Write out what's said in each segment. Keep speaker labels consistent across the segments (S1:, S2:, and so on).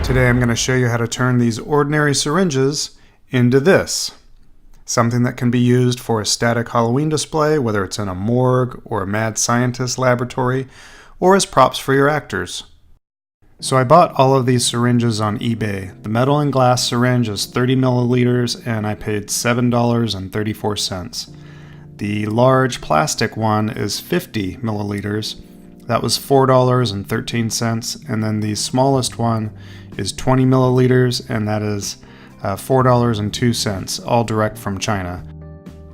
S1: Today I'm going to show you how to turn these ordinary syringes into this. Something that can be used for a static Halloween display, whether it's in a morgue or a mad scientist laboratory, or as props for your actors. So I bought all of these syringes on eBay. The metal and glass syringe is 30 milliliters and I paid $7.34. The large plastic one is 50 milliliters. That was $4.13, and then the smallest one is 20 milliliters, and that is $4.02, all direct from China.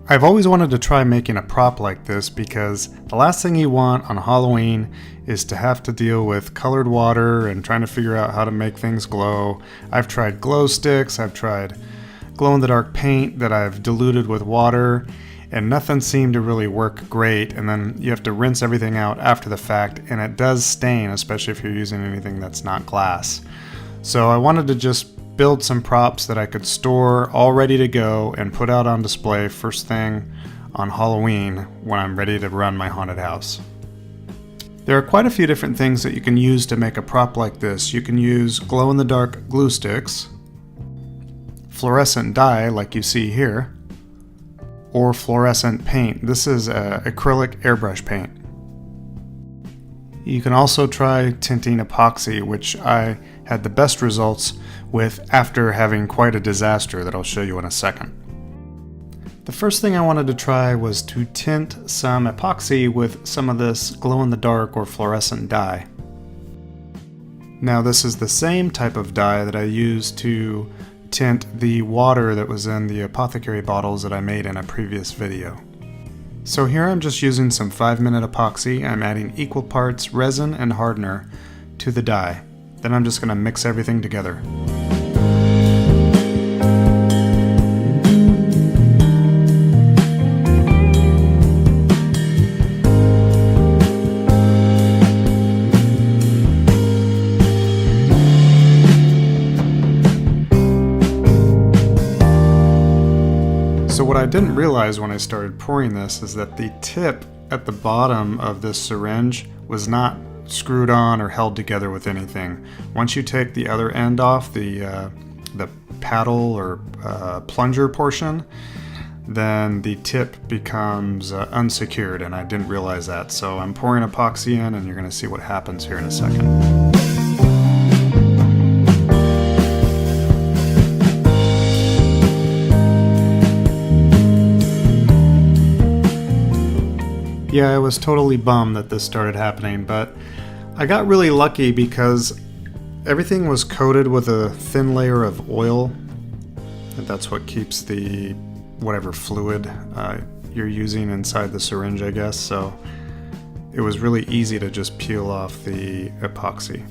S1: I've always wanted to try making a prop like this because the last thing you want on Halloween is to have to deal with colored water and trying to figure out how to make things glow. I've tried glow sticks, I've tried glow-in-the-dark paint that I've diluted with water, and nothing seemed to really work great, and then you have to rinse everything out after the fact, and it does stain, especially if you're using anything that's not glass. So I wanted to just build some props that I could store all ready to go and put out on display first thing on Halloween when I'm ready to run my haunted house. There are quite a few different things that you can use to make a prop like this. You can use glow-in-the-dark glue sticks, fluorescent dye like you see here, or fluorescent paint. This is acrylic airbrush paint. You can also try tinting epoxy, which I had the best results with after having quite a disaster that I'll show you in a second. The first thing I wanted to try was to tint some epoxy with some of this glow-in-the-dark or fluorescent dye. Now this is the same type of dye that I used to tint the water that was in the apothecary bottles that I made in a previous video. So here I'm just using some 5-minute epoxy. I'm adding equal parts resin and hardener to the dye. Then I'm just going to mix everything together. So what I didn't realize when I started pouring this is that the tip at the bottom of this syringe was not screwed on or held together with anything. Once you take the other end off, the paddle or plunger portion, then the tip becomes unsecured, and I didn't realize that. So I'm pouring epoxy in, and you're going to see what happens here in a second. Yeah, I was totally bummed that this started happening, but I got really lucky because everything was coated with a thin layer of oil. And that's what keeps the whatever fluid you're using inside the syringe, I guess. So it was really easy to just peel off the epoxy.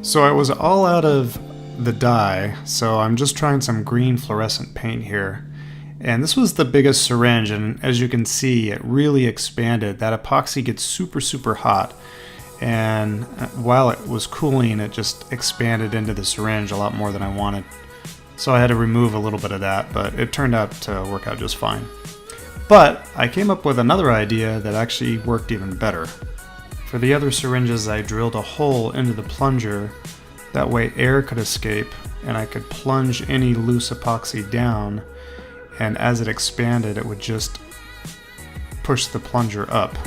S1: So I was all out of the dye, so I'm just trying some green fluorescent paint here. And this was the biggest syringe, and as you can see, it really expanded. That epoxy gets super hot, and while it was cooling, it just expanded into the syringe a lot more than I wanted. So I had to remove a little bit of that, but it turned out to work out just fine. But I came up with another idea that actually worked even better. For the other syringes, I drilled a hole into the plunger. That way air could escape, and I could plunge any loose epoxy down, and as it expanded, it would just push the plunger up.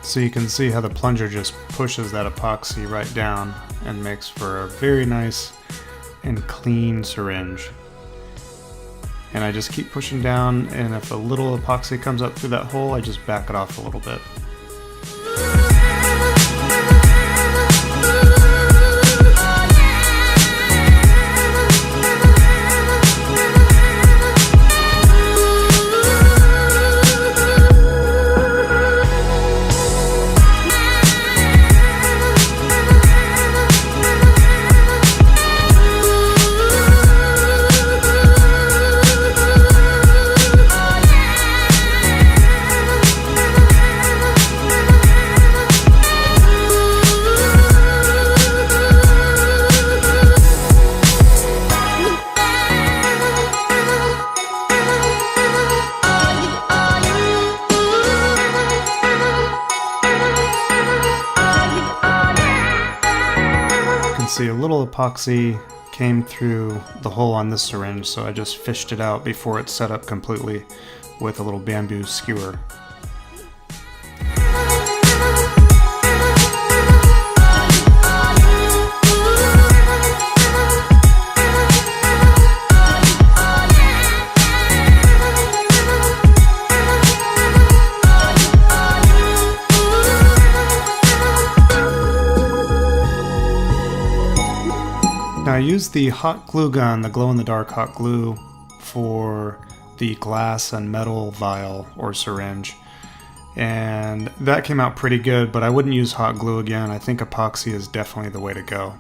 S1: So you can see how the plunger just pushes that epoxy right down and makes for a very nice and clean syringe. and I just keep pushing down, and if a little epoxy comes up through that hole, I just back it off a little bit. See, a little epoxy came through the hole on this syringe, so I just fished it out before it's set up completely with a little bamboo skewer. Now, I used the hot glue gun, the glow-in-the-dark hot glue, for the glass and metal vial or syringe, and that came out pretty good, but I wouldn't use hot glue again. I think epoxy is definitely the way to go.